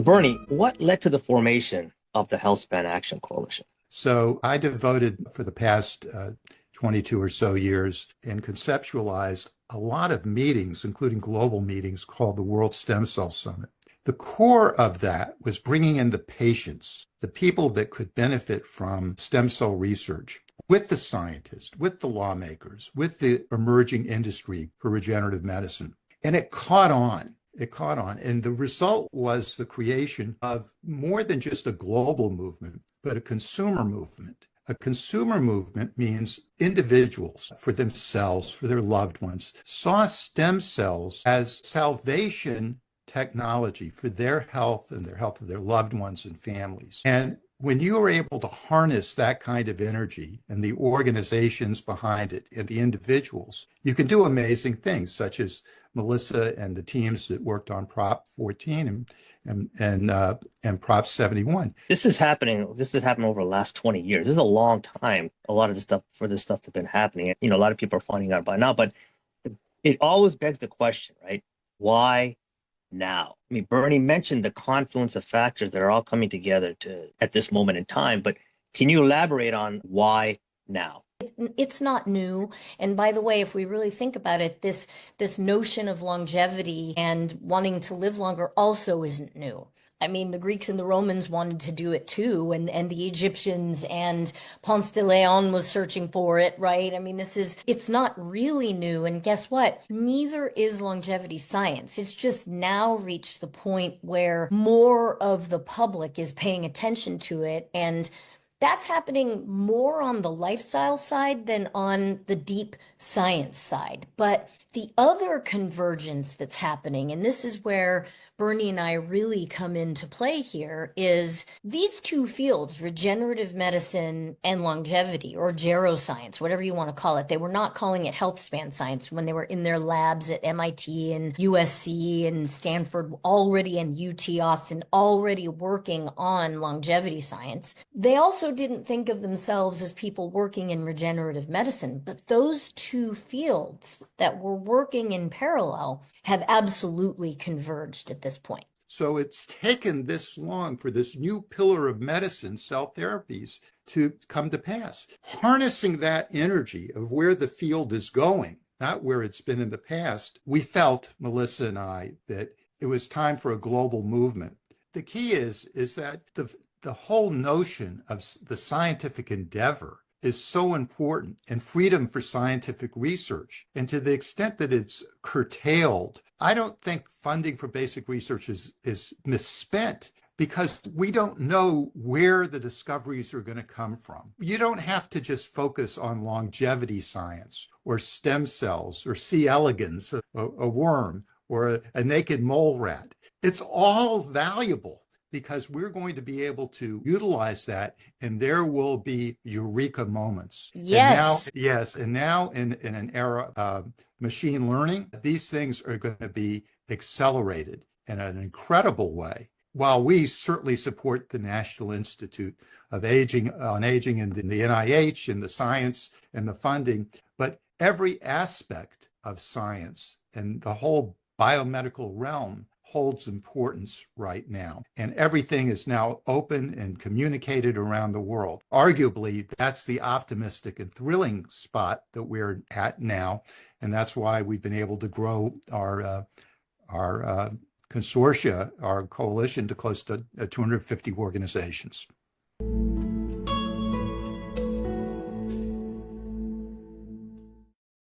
Bernie, what led to the formation of the Healthspan Action Coalition? So I devoted for the past 22 or so years and conceptualized a lot of meetings, including global meetings called the World Stem Cell Summit. The core of that was bringing in the patients, the people that could benefit from stem cell research, with the scientists, with the lawmakers, with the emerging industry for regenerative medicine. And it caught on. It caught on. And the result was the creation of more than just a global movement, but a consumer movement. A consumer movement means individuals for themselves, for their loved ones, saw stem cells as salvation technology for their health and their health of their loved ones and families. And when you are able to harness that kind of energy and the organizations behind it and the individuals, you can do amazing things, such as Melissa and the teams that worked on Prop 14 and Prop 71. This is happening over the last 20 years. This is a long time. A lot of this stuff that's been happening. A lot of people are finding out by now, but it always begs the question, right? Why now? I mean, Bernie mentioned the confluence of factors that are all coming together at this moment in time, but can you elaborate on why now? It's not new. And by the way, if we really think about it, this notion of longevity and wanting to live longer also isn't new. I mean, the Greeks and the Romans wanted to do it too, and the Egyptians, and Ponce de Leon was searching for it, right? I mean, it's not really new. And guess what? Neither is longevity science. It's just now reached the point where more of the public is paying attention to it. And that's happening more on the lifestyle side than on the deep science side. But the other convergence that's happening, and this is where Bernie and I really come into play here, is these two fields, regenerative medicine and longevity, or geroscience, whatever you want to call it. They were not calling it Healthspan science when they were in their labs at MIT and USC and Stanford already, and UT Austin already working on longevity science. They also didn't think of themselves as people working in regenerative medicine, but those two fields that were working in parallel have absolutely converged at this point. So it's taken this long for this new pillar of medicine, cell therapies, to come to pass. Harnessing that energy of where the field is going, not where it's been in the past, we felt, Melissa and I, that it was time for a global movement. The key is that the whole notion of the scientific endeavor is so important, and freedom for scientific research. And to the extent that it's curtailed, I don't think funding for basic research is misspent, because we don't know where the discoveries are going to come from. You don't have to just focus on longevity science or stem cells or C. elegans, a worm, or a naked mole rat. It's all valuable, because we're going to be able to utilize that, and there will be eureka moments. Yes. And now in an era of machine learning, these things are going to be accelerated in an incredible way. While we certainly support the National Institute of Aging and the NIH and the science and the funding, but every aspect of science and the whole biomedical realm holds importance right now. And everything is now open and communicated around the world. Arguably, that's the optimistic and thrilling spot that we're at now. And that's why we've been able to grow our consortia, our coalition, to close to 250 organizations.